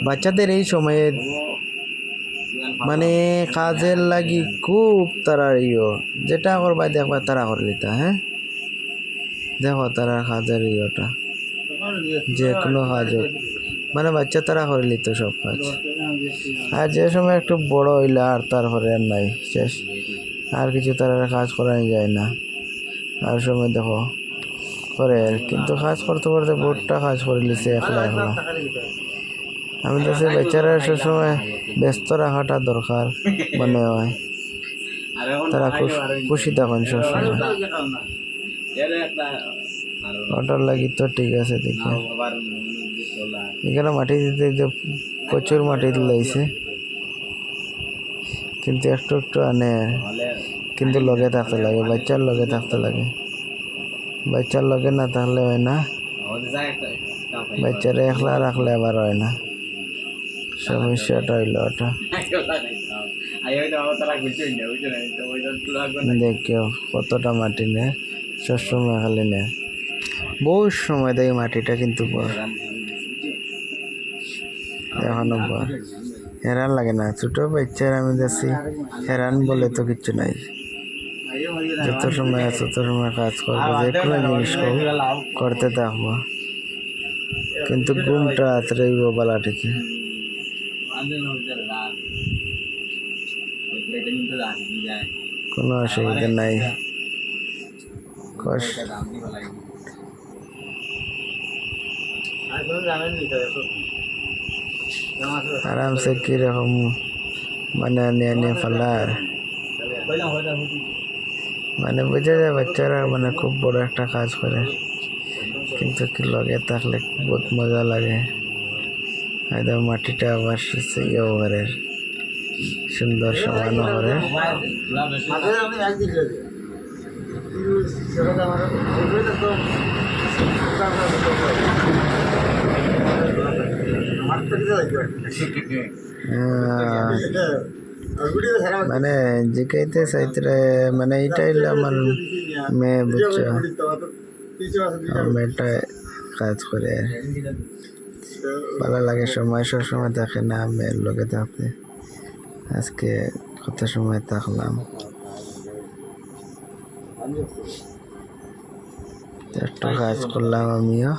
বাচ্চাদের এই সময়ে মানে কাজের লাগি খুব তারা যেটা করবা দেখবা তারা করে দিতা। হ্যাঁ, দেখো তারা কাজের ইয়েটা যে কোনো কাজ হোক মানে বাচ্চা তারা করে নিত সব কাজ। আর যে সময় একটু বড় হইলে আর তারপরে আর নাই, শেষ, আর কিছু তারা কাজ করাই যায় না। আর সময় দেখো করে, কিন্তু কাজ করতে করতে বহুতটা কাজ করে নিছে একলা একলা। আমি তো সেই বাচ্চারা সবসময় ব্যস্ত রাখাটা দরকার মনে হয়, তারা খুশি তখন সবসময়। ওটার লাগি তো ঠিক আছে। দেখি এখানে মাটি দিতে দিতে প্রচুর মাটি তুলাইছে, কিন্তু একটু একটু আনে, কিন্তু লগে থাকতে লাগে, বাচ্চার লগে থাকতে লাগে। বাচ্চার লগে না থাকলে হয় না, বাচ্চারা একলা রাখলে আবার হয় না। সমস্যাটা হইলো ওটা। দেখিও কতটা মাটি নেয়, সবসময় খালি নেয়, বহু সময় দেয় মাটিটা, কিন্তু এখনো হেরান লাগে না। ছোট বাচ্চার আমি দেখছি হেরান বলে তো কিছু নাই, যত সময় আছে তত সময় কাজ করবো, যে কোনো জিনিস করতে থাকবো, কিন্তু ঘুমটা আতরাইব বালা ঠিকই। কোনো অসুবিধা নাই। আরামসে কিরকম মানে নিয়ে ফেলার মানে বোঝা যায় বাচ্চারা মানে খুব বড় একটা কাজ করে, কিন্তু কি লগে থাকলে বহুত মজা লাগে। একদম মাটিটা আবার ইয়েও করে, সুন্দর সমানো করে। মানে জিকাইতে চাইতে মানে এইটাই আমার মেয়ে, বুঝছো, মেয়েটা কাজ করে, ভালো লাগে। সময় সব সময় থাকে না মেয়ের লোকে থাকতে, আজকে কত সময় থাকলাম, একটু কাজ করলাম আমিও।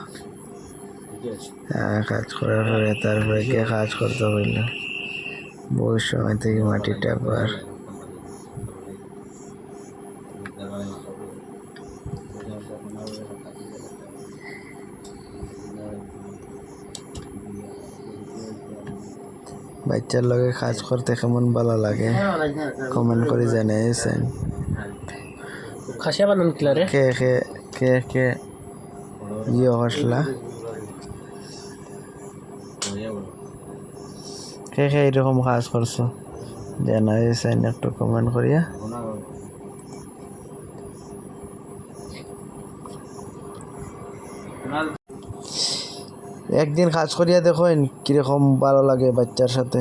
কাজ করার পরে তারপরে কে কাজ করতে হইল, বহু সময় থেকে মাটিটা আবার বাচ্চার লগে কাজ করতে কেমন ভালো লাগে কমেন্ট করে জানিয়েছেন। কে কে কে কে ইয়ে হসলা, কে কে এরকম কাজ করছো জানাইছেন, একটু কমেন্ট করিয়া। একদিন কাজ করিয়া দেখো কিরকম ভালো লাগে বাচ্চার সাথে।